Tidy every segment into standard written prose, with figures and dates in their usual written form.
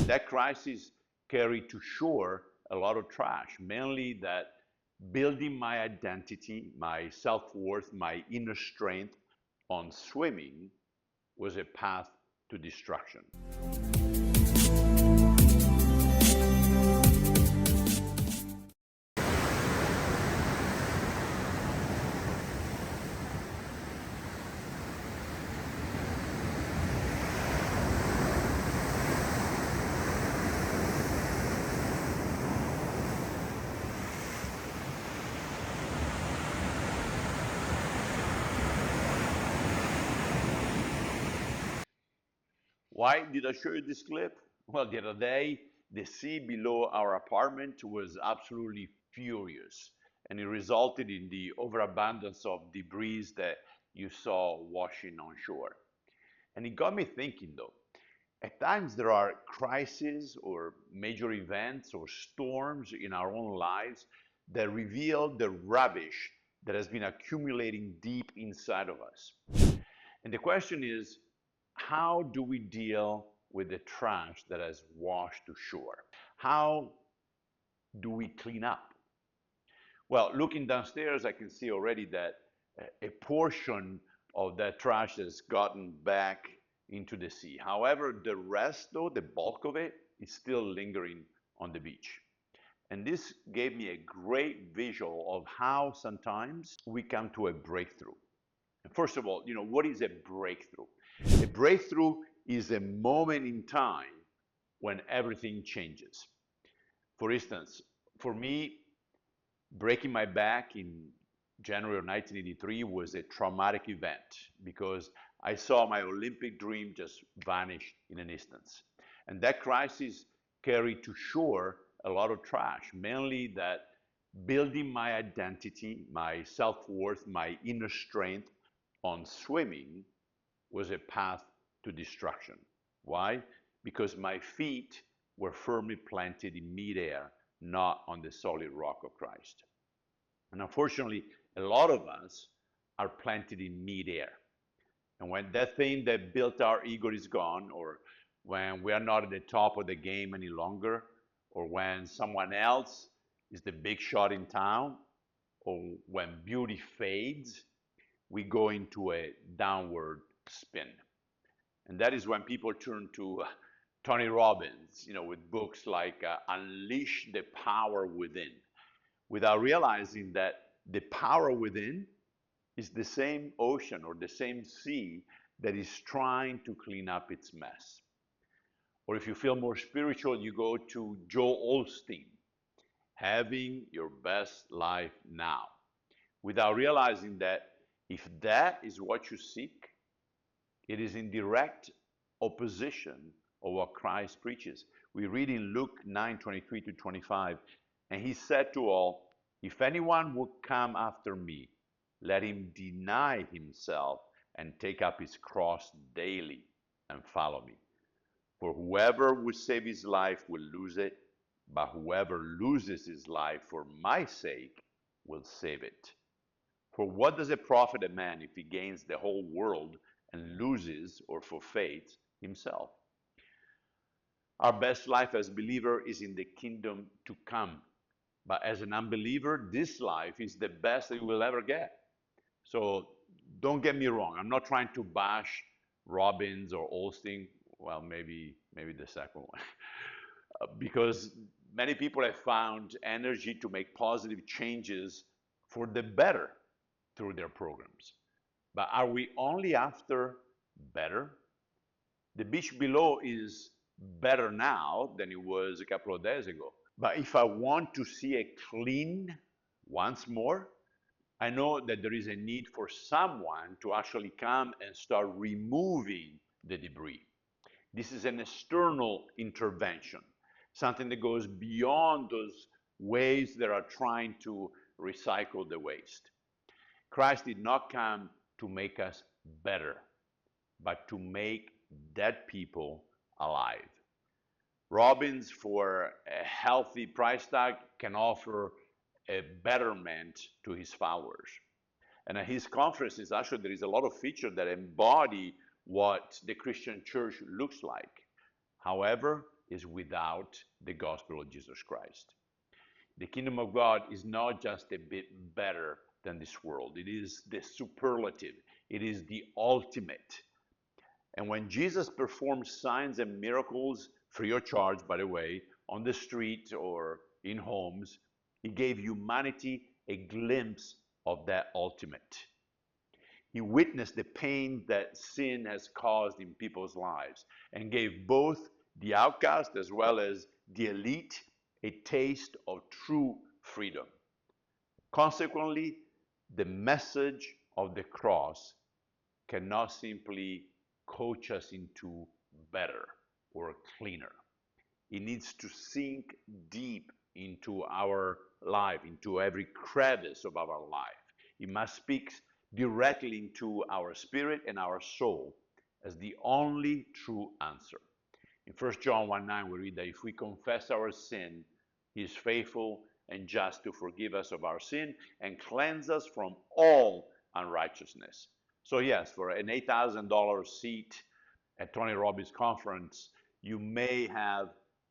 that crisis carried to shore a lot of trash, mainly that building my identity, my self-worth, my inner strength on swimming was a path to destruction. Why did I show you this clip? Well, the other day, the sea below our apartment was absolutely furious, and it resulted in the overabundance of debris that you saw washing on shore. And it got me thinking, though. At times, there are crises or major events or storms in our own lives that reveal the rubbish that has been accumulating deep inside of us. And the question is, how do we deal with the trash that has washed to shore? How do we clean up? Well, looking downstairs, I can see already that a portion of that trash has gotten back into the sea. However, the rest, though, the bulk of it, is still lingering on the beach. And this gave me a great visual of how sometimes we come to a breakthrough. First of all, what is a breakthrough? A breakthrough is a moment in time when everything changes. For instance, for me, breaking my back in January of 1983 was a traumatic event because I saw my Olympic dream just vanish in an instant. And that crisis carried to shore a lot of trash, mainly that building my identity, my self-worth, my inner strength on swimming was a path to destruction. Why? Because my feet were firmly planted in midair, not on the solid rock of Christ. And unfortunately, a lot of us are planted in midair. And when that thing that built our ego is gone, or when we are not at the top of the game any longer, or when someone else is the big shot in town, or when beauty fades, we go into a downward spin. And that is when people turn to Tony Robbins, with books like Unleash the Power Within, without realizing that the power within is the same ocean or the same sea that is trying to clean up its mess. Or if you feel more spiritual, you go to Joel Osteen, Having Your Best Life Now, without realizing that if that is what you seek, it is in direct opposition of what Christ preaches. We read in Luke 9:23-25, and he said to all, if anyone would come after me, let him deny himself and take up his cross daily and follow me. For whoever would save his life will lose it, but whoever loses his life for my sake will save it. For what does it profit a man if he gains the whole world and loses or forfeits himself? Our best life as a believer is in the kingdom to come. But as an unbeliever, this life is the best that you will ever get. So don't get me wrong. I'm not trying to bash Robbins or Osteen. Well, maybe the second one. Because many people have found energy to make positive changes for the better through their programs. But are we only after better? The beach below is better now than it was a couple of days ago. But if I want to see it clean once more, I know that there is a need for someone to actually come and start removing the debris. This is an external intervention, something that goes beyond those ways that are trying to recycle the waste. Christ did not come to make us better, but to make dead people alive. Robbins, for a healthy price tag, can offer a betterment to his followers. And at his conferences, actually, there is a lot of features that embody what the Christian church looks like. However, is without the gospel of Jesus Christ. The kingdom of God is not just a bit better than this world. It is the superlative. It is the ultimate. And when Jesus performed signs and miracles, free of charge, by the way, on the street or in homes, he gave humanity a glimpse of that ultimate. He witnessed the pain that sin has caused in people's lives and gave both the outcast as well as the elite a taste of true freedom. Consequently, the message of the cross cannot simply coach us into better or cleaner. It needs to sink deep into our life, into every crevice of our life. It must speak directly into our spirit and our soul as the only true answer. In 1 John 1:9, we read that if we confess our sin, he is faithful and just to forgive us of our sin and cleanse us from all unrighteousness. So yes, for an $8,000 seat at Tony Robbins' conference, you may have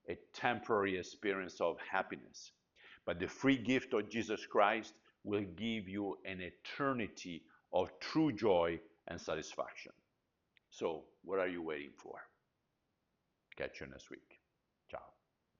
a temporary experience of happiness, but the free gift of Jesus Christ will give you an eternity of true joy and satisfaction. So what are you waiting for? Catch you next week.